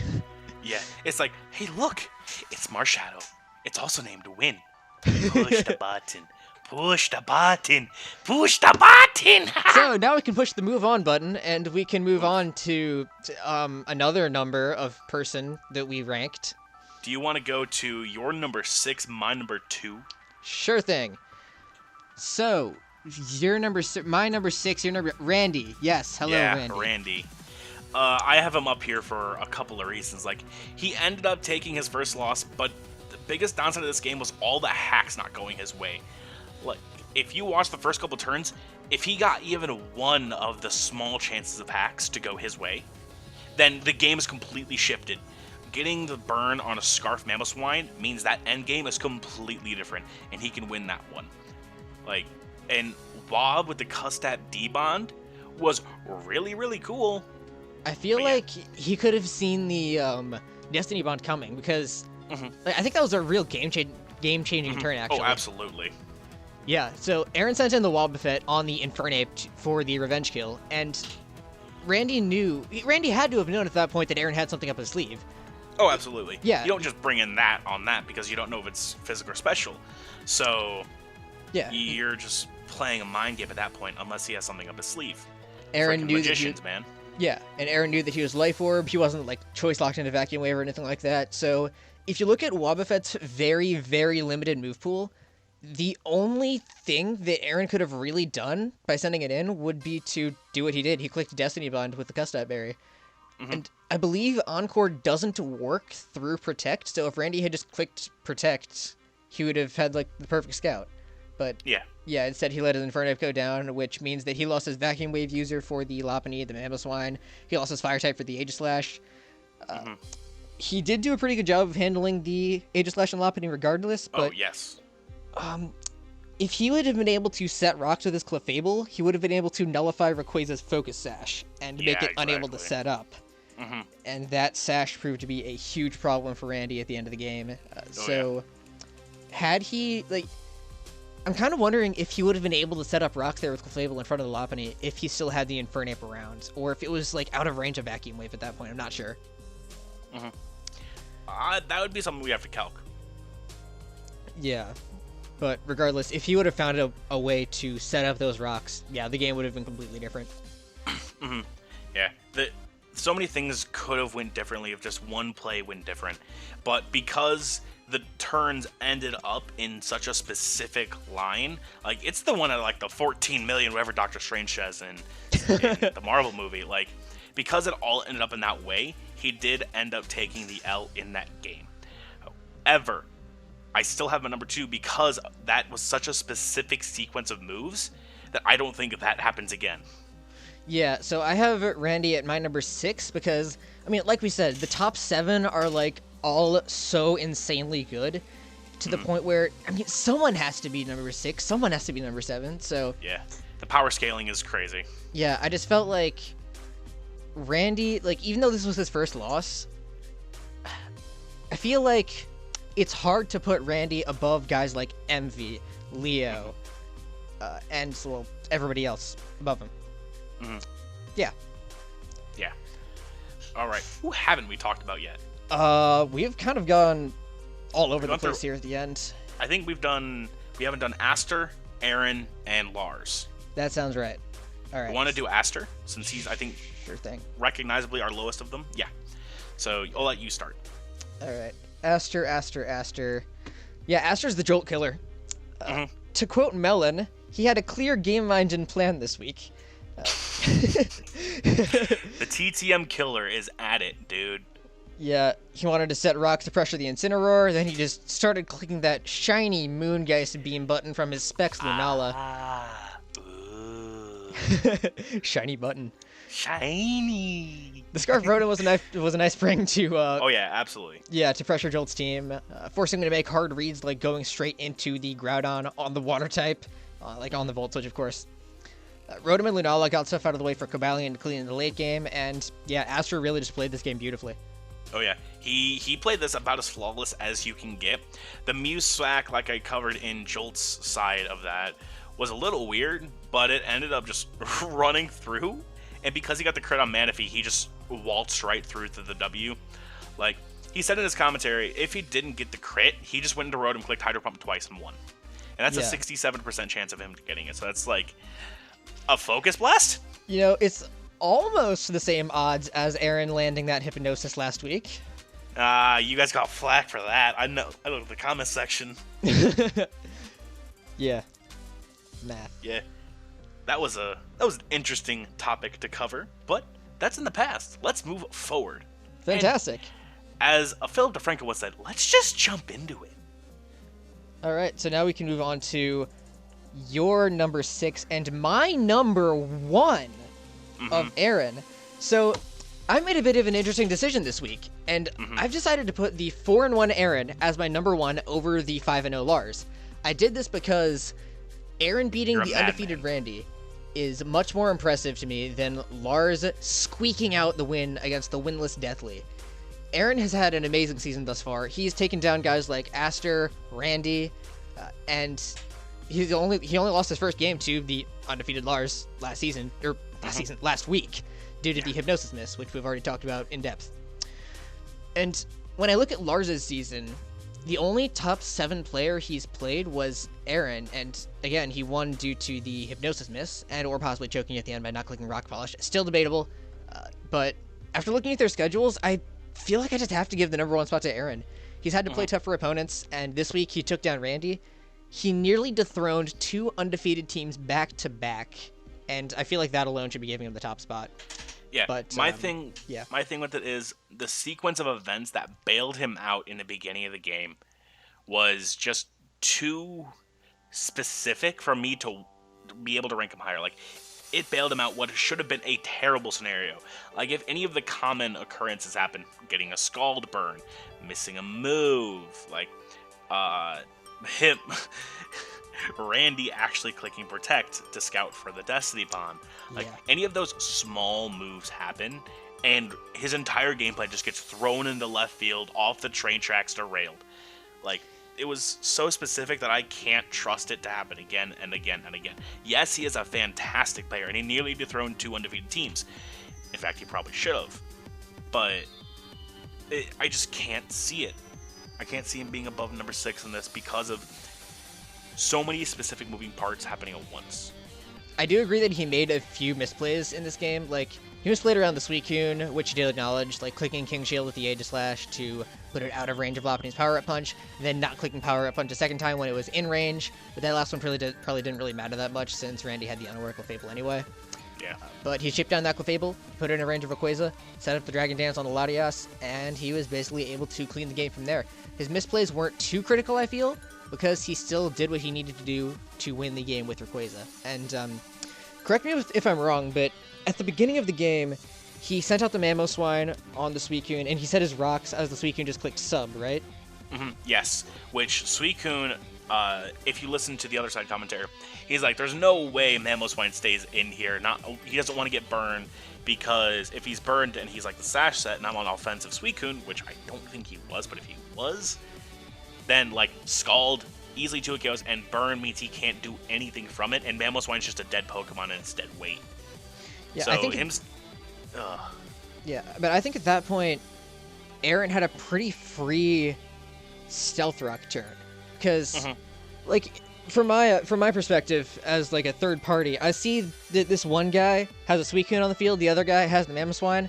Yeah, it's like, hey, look, it's Marshadow. It's also named Win. Push the button. Push the button. Push the button. So now we can push the move on button, and we can move on to another number of person that we ranked. Do you want to go to your number 6, my number 2? Sure thing. So, your number, my number 6, your number, Randy. Yes, hello, Randy. Yeah, Randy. I have him up here for a couple of reasons. Like, he ended up taking his first loss, but the biggest downside of this game was all the hacks not going his way. Like, if you watch the first couple turns, if he got even one of the small chances of hacks to go his way, then the game is completely shifted. Getting the burn on a Scarf Mamoswine means that end game is completely different, and he can win that one. Like, and Wob with the Custat D-Bond was really, really cool. I feel like he could have seen the Destiny Bond coming, because like, I think that was a real game-changing turn, actually. Oh, absolutely. Yeah, so Aaron sent in the Wobbuffet on the Infernape for the revenge kill, and Randy had to have known at that point that Aaron had something up his sleeve. Oh, absolutely. Yeah. You don't just bring in that on that because you don't know if it's physical or special. So, yeah, you're just playing a mind game at that point, unless he has something up his sleeve. Aaron knew magicians, man. Yeah, and Aaron knew that he was Life Orb. He wasn't like choice locked into Vacuum Wave or anything like that. So, if you look at Wobbuffet's very, very limited move pool, the only thing that Aaron could have really done by sending it in would be to do what he did. He clicked Destiny Bond with the Custat Berry. And I believe Encore doesn't work through Protect, so if Randy had just clicked Protect, he would have had, like, the perfect scout. But, yeah, instead he let his Infernape go down, which means that he lost his Vacuum Wave user for the Lopunny, the Mamoswine. He lost his Fire-type for the Aegislash. He did do a pretty good job of handling the Aegislash and Lopunny regardless, but... Oh, yes. If he would have been able to set rocks with his Clefable, he would have been able to nullify Rayquaza's Focus Sash and make it unable to set up. And that Sash proved to be a huge problem for Randy at the end of the game. Had he, like... I'm kind of wondering if he would have been able to set up rocks there with Clefable in front of the Lopunny if he still had the Infernape around, or if it was, like, out of range of Vacuum Wave at that point. I'm not sure. That would be something we have to calc. Yeah. But regardless, if he would have found a way to set up those rocks, yeah, the game would have been completely different. Yeah. So many things could have went differently if just one play went different. But because the turns ended up in such a specific line, like, it's the one at, like, the 14 million, whatever Doctor Strange says in the Marvel movie. Like, because it all ended up in that way, he did end up taking the L in that game. However, I still have my number 2 because that was such a specific sequence of moves that I don't think that happens again. Yeah, so I have Randy at my number 6 because, I mean, like we said, the top 7 are, like, all so insanely good to the point where, I mean, someone has to be number 6, someone has to be number 7, so... Yeah, the power scaling is crazy. Yeah, I just felt like Randy, like, even though this was his first loss, I feel like it's hard to put Randy above guys like Envy, Leo, and, well, everybody else above him. Yeah. Yeah. All right. Who haven't we talked about yet? We've kind of gone all over the place here at the end. I think we haven't done Aster, Aaron, and Lars. That sounds right. All right. We want to do Aster, since he's, I think, sure thing, recognizably our lowest of them. Yeah. So I'll let you start. All right. Aster. Yeah, Aster's the Jolt killer. To quote Melon, he had a clear game engine plan this week. The TTM killer is at it, dude. Yeah, he wanted to set rocks to pressure the Incineroar, then he just started clicking that shiny Moongeist beam button from his Specs Lunala. Shiny button. Shiny. The Scarf Rotom was a nice spring to... oh yeah, absolutely. Yeah, to pressure Jolt's team, forcing him to make hard reads like going straight into the Groudon on the Water type, like on the Volt Switch, of course. Rotom and Lunala got stuff out of the way for Cobalion to clean in the late game, and yeah, Aster really just played this game beautifully. Oh yeah, he played this about as flawless as you can get. The Muse Swack, like I covered in Jolt's side of that, was a little weird, but it ended up just running through. And because he got the crit on Manaphy, he just waltzed right through to the W. Like, he said in his commentary, if he didn't get the crit, he just went into road and clicked Hydro Pump twice and won. And that's a 67% chance of him getting it. So that's like a Focus Blast? You know, it's almost the same odds as Aaron landing that Hypnosis last week. You guys got flack for that. I know. I looked at the comment section. Yeah. Math. Yeah. That was an interesting topic to cover, but that's in the past. Let's move forward. Fantastic. And as Philip DeFranco once said, let's just jump into it. All right, so now we can move on to your number 6 and my number 1 of Aaron. So I made a bit of an interesting decision this week, and I've decided to put the 4-1 Aaron as my number 1 over the 5-0 Lars. I did this because Aaron beating the undefeated Randy is much more impressive to me than Lars squeaking out the win against the winless Deathly. Aaron has had an amazing season thus far. He's taken down guys like Aster, Randy, and he only lost his first game to the undefeated Lars last week, due to the Hypnosis miss, which we've already talked about in depth. And when I look at Lars's season, the only top 7 player he's played was Aaron, and again, he won due to the Hypnosis miss, and or possibly choking at the end by not clicking Rock Polish. Still debatable, but after looking at their schedules, I feel like I just have to give the number 1 spot to Aaron. He's had to play tougher opponents, and this week he took down Randy. He nearly dethroned 2 undefeated teams back-to-back, and I feel like that alone should be giving him the top spot. Yeah, but my thing with it is the sequence of events that bailed him out in the beginning of the game was just too specific for me to be able to rank him higher. Like, it bailed him out what should have been a terrible scenario. Like, if any of the common occurrences happened, getting a Scald burn, missing a move, like, him... Randy actually clicking Protect to scout for the Destiny Bomb. Like, any of those small moves happen, and his entire gameplay just gets thrown into left field, off the train tracks, derailed. Like, it was so specific that I can't trust it to happen again and again and again. Yes, he is a fantastic player, and he nearly dethroned 2 undefeated teams. In fact, he probably should have. But I just can't see it. I can't see him being above number 6 in this because of so many specific moving parts happening at once. I do agree that he made a few misplays in this game. Like, he misplayed around the Suicune, which he did acknowledge, like clicking King Shield with the Aegis Slash to put it out of range of Lopunny's Power-Up Punch, then not clicking Power-Up Punch a second time when it was in range. But that last one probably didn't really matter that much since Randy had the Unaware Clefable anyway. Yeah. But he chipped down that Clefable, put it in a range of Rayquaza, set up the Dragon Dance on the Latias, and he was basically able to clean the game from there. His misplays weren't too critical, I feel, because he still did what he needed to do to win the game with Rayquaza. And correct me if I'm wrong, but at the beginning of the game, he sent out the Mamoswine on the Suicune, and he set his rocks as the Suicune just clicked sub, right? Yes, which Suicune, if you listen to the other side commentary, he's like, there's no way Mamoswine stays in here. He doesn't want to get burned, because if he's burned and he's like the Sash set, and I'm on offensive Suicune, which I don't think he was, but if he was, then like Scald, easily 2 KOs, and Burn means he can't do anything from it, and Mamoswine's just a dead Pokemon and it's dead weight. Yeah, so I think yeah, but I think at that point, Aaron had a pretty free Stealth Rock turn, because like from my perspective as like a third party, I see that this one guy has a Suicune on the field, the other guy has the Mamoswine.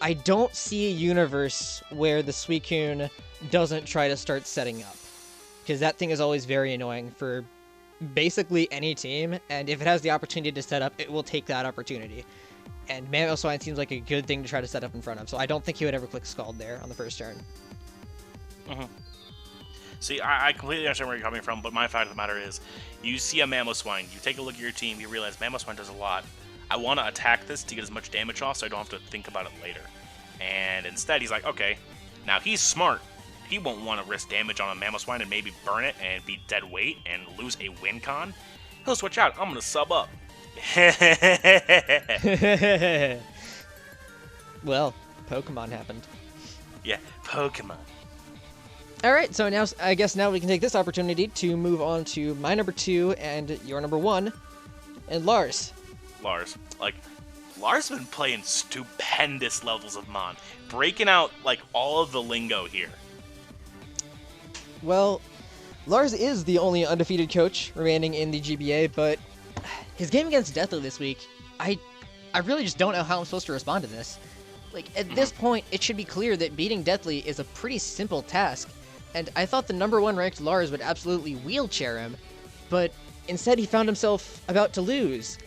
I don't see a universe where the Suicune doesn't try to start setting up, because that thing is always very annoying for basically any team, and if it has the opportunity to set up, it will take that opportunity. And Mamoswine seems like a good thing to try to set up in front of, so I don't think he would ever click Scald there on the first turn. See, I completely understand where you're coming from, but my fact of the matter is, you see a Mamoswine, you take a look at your team, you realize Mamoswine does a lot. I want to attack this to get as much damage off so I don't have to think about it later. And instead, he's like, okay, now he's smart. He won't want to risk damage on a Mamoswine and maybe burn it and be dead weight and lose a win con. He'll switch out. I'm going to sub up. Well, Pokemon happened. Yeah, Pokemon. All right, so now I guess now we can take this opportunity to move on to my number 2 and your number 1, and Lars. Lars. Lars has been playing stupendous levels of Mon, breaking out, all of the lingo here. Well, Lars is the only undefeated coach remaining in the GBA, but his game against Deathly this week, I really just don't know how I'm supposed to respond to this. At this point, it should be clear that beating Deathly is a pretty simple task, and I thought the number 1 ranked Lars would absolutely wheelchair him, but instead he found himself about to lose.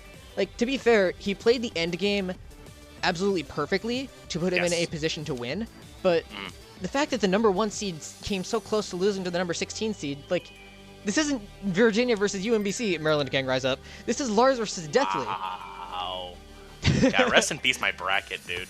To be fair, he played the end game absolutely perfectly to put him in a position to win, but the fact that the number 1 seed came so close to losing to the number 16 seed, this isn't Virginia versus UMBC, Maryland Gang Rise Up. This is Lars versus Deathly. Wow. Yeah, rest in peace my bracket, dude.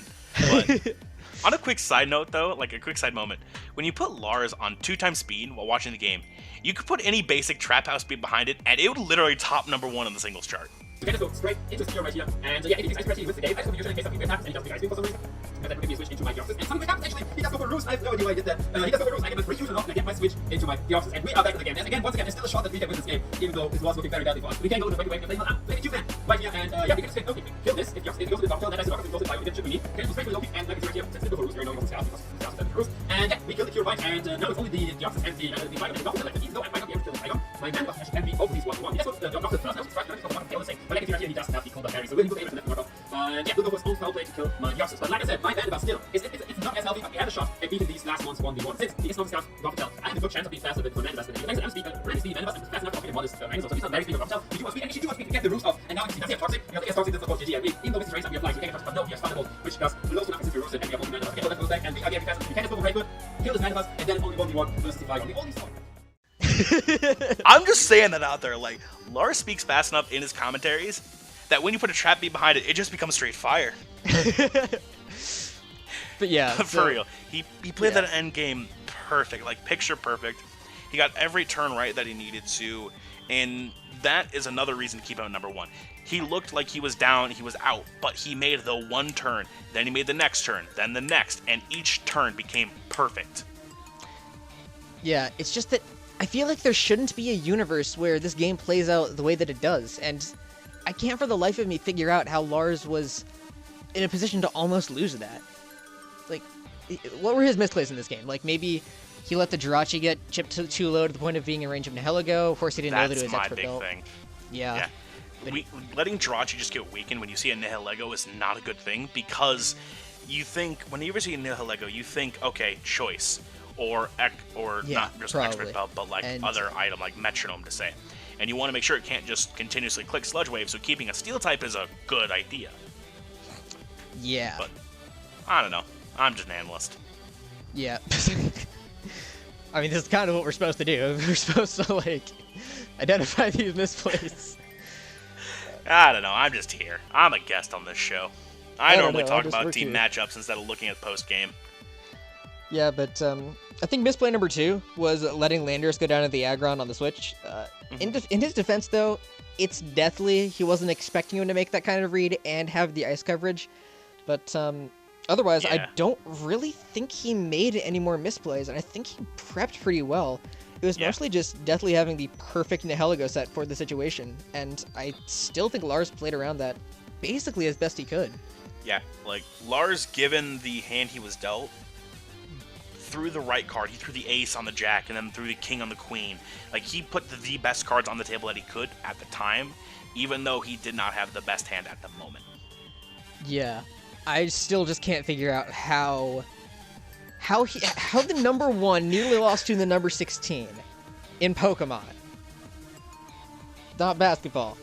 But on a quick side note, though, a quick side moment, when you put Lars on 2x speed while watching the game, you could put any basic trap house speed behind it, and it would literally top number 1 on the singles chart. So kind of go straight into Secure right here, and yeah, if he's actually with the game, I just want to use it in case something good happens, and he doesn't think I for some reason. And then maybe switch into my Deoxys, and something happens actually, he does go for Roost, I have no idea why I did that. He does go for Roost, I can just reuse it off, and I get my switch into my Deoxys, and we are back in the game. And again, once again, there's still a shot that we can win this game, even though this was looking very badly for us. We can go to the wake, and play 2 man right here, and yeah, we can just say, okay, kill this, if Deoxys goes to the top tail, then I see Deoxys goes to 5, we get chip we need, can go straight to the OP, and like it's right here, since we go for Roost, we know he goes to because Deoxys has the Roost, and yeah, we kill the Cure right, and now it's only the Deoxys and the Dragon, and the Deoxys, even though I might not be able to kill the Dragon, my man actually can be both of these 1-1. He just goes to the Deoxys first, now he's trying to kill the same, but like right here, he does have the cooldown carry, so we'll go able to let him work off. Yeah, we'll go for his own foul play to kill my Deoxys. But like I said, my Vandal still, it's not as healthy, but we had a shot at beating these last ones 1v1. Since he is not scout, drop tell, I have a good chance of being faster than Vandal than anything. Thanks to M-Speed, but really speed, Vandal is fast enough to get modest angles, so he's not very speed or drop tell. You do want speed, and if you do want speed, get the roots off, and now he does have toxic, you know, he has toxic, this is of course GG, and even though this is race, we apply, so you can't get toxic, but no, he has Thunderbolt, which does close enough to roots, and we have only Vandal, okay, so that goes back, and we are getting faster, we can just go for Raidwood, kill this Vandal, and then only 1v1 versus the Flygon, the only song. I'm just saying that out there, Lars speaks fast enough in his commentaries that when you put a trap beat behind it, it just becomes straight fire. But yeah, for real, he played that end game perfect, picture perfect. He got every turn right that he needed to, and that is another reason to keep him at number 1. He looked like he was down, he was out, but he made the one turn, then he made the next turn, then the next, and each turn became perfect. Yeah, it's just that I feel like there shouldn't be a universe where this game plays out the way that it does, and I can't for the life of me figure out how Lars was in a position to almost lose that. What were his misplays in this game? Maybe he let the Jirachi get chipped too low to the point of being in range of Nihilego. Of course, he didn't know that it was expert belt. That's my big thing. Yeah. Letting Jirachi just get weakened when you see a Nihilego is not a good thing, because you think, whenever you see a Nihilego, you think, okay, choice, or not just expert belt, but other item like metronome to say. And you want to make sure it can't just continuously click sludge wave, so keeping a steel type is a good idea. Yeah. But I don't know. I'm just an analyst. Yeah. I mean, this is kind of what we're supposed to do. We're supposed to, identify these misplays. I don't know. I'm just here. I'm a guest on this show. I normally talk about team matchups instead of looking at post-game. Yeah, but I think misplay number 2 was letting Landers go down to the Aggron on the switch. In his defense, though, it's Deathly. He wasn't expecting him to make that kind of read and have the ice coverage. But otherwise, I don't really think he made any more misplays, and I think he prepped pretty well. It was mostly just Deathly having the perfect Nihilego set for the situation, and I still think Lars played around that basically as best he could. Yeah, Lars, given the hand he was dealt, threw the right card. He threw the ace on the jack, and then threw the king on the queen. He put the best cards on the table that he could at the time, even though he did not have the best hand at the moment. Yeah. I still just can't figure out how the number 1 nearly lost to the number 16 in Pokemon. Not basketball.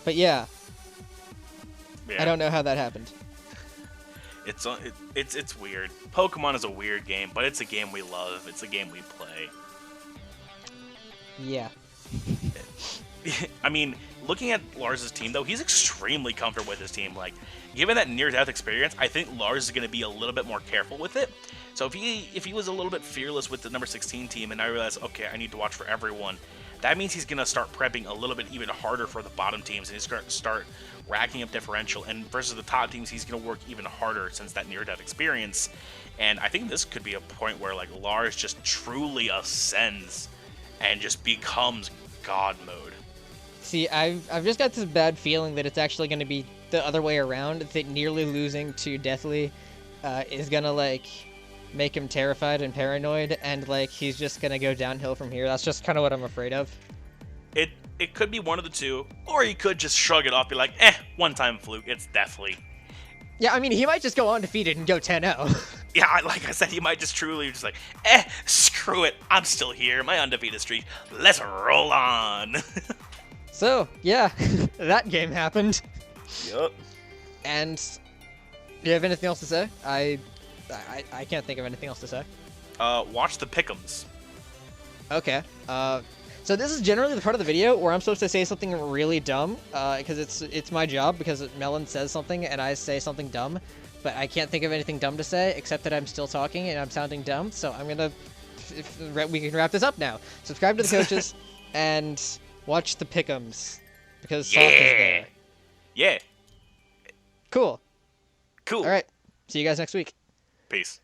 But yeah. I don't know how that happened. It's weird. Pokemon is a weird game, but it's a game we love. It's a game we play. Yeah. I mean, looking at Lars' team, though, he's extremely comfortable with his team. Given that near-death experience, I think Lars is going to be a little bit more careful with it. So if he was a little bit fearless with the number 16 team, and I realized, okay, I need to watch for everyone, that means he's going to start prepping a little bit even harder for the bottom teams, and he's going to start racking up differential. And versus the top teams, he's going to work even harder since that near-death experience. And I think this could be a point where like Lars just truly ascends and just becomes God mode. See, I've just got this bad feeling that it's actually going to be the other way around. That nearly losing to Deathly is gonna like make him terrified and paranoid, and like he's just gonna go downhill from here. That's just kind of what I'm afraid of. It could be one of the two, or he could just shrug it off, be like, one-time fluke, it's Deathly. Yeah, I mean, he might just go undefeated and go 10-0. Yeah, like I said, he might just truly just like, screw it, I'm still here, my undefeated streak, let's roll on. So, yeah, that game happened. Yup. And do you have anything else to say? I can't think of anything else to say. Watch the pick'ems. Okay. So this is generally the part of the video where I'm supposed to say something really dumb, because it's my job, because Melon says something and I say something dumb, but I can't think of anything dumb to say except that I'm still talking and I'm sounding dumb. So I'm gonna, we can wrap this up now. Subscribe to the coaches and watch the pick'ems because Salt is there. Yeah. Cool. Cool. All right. See you guys next week. Peace.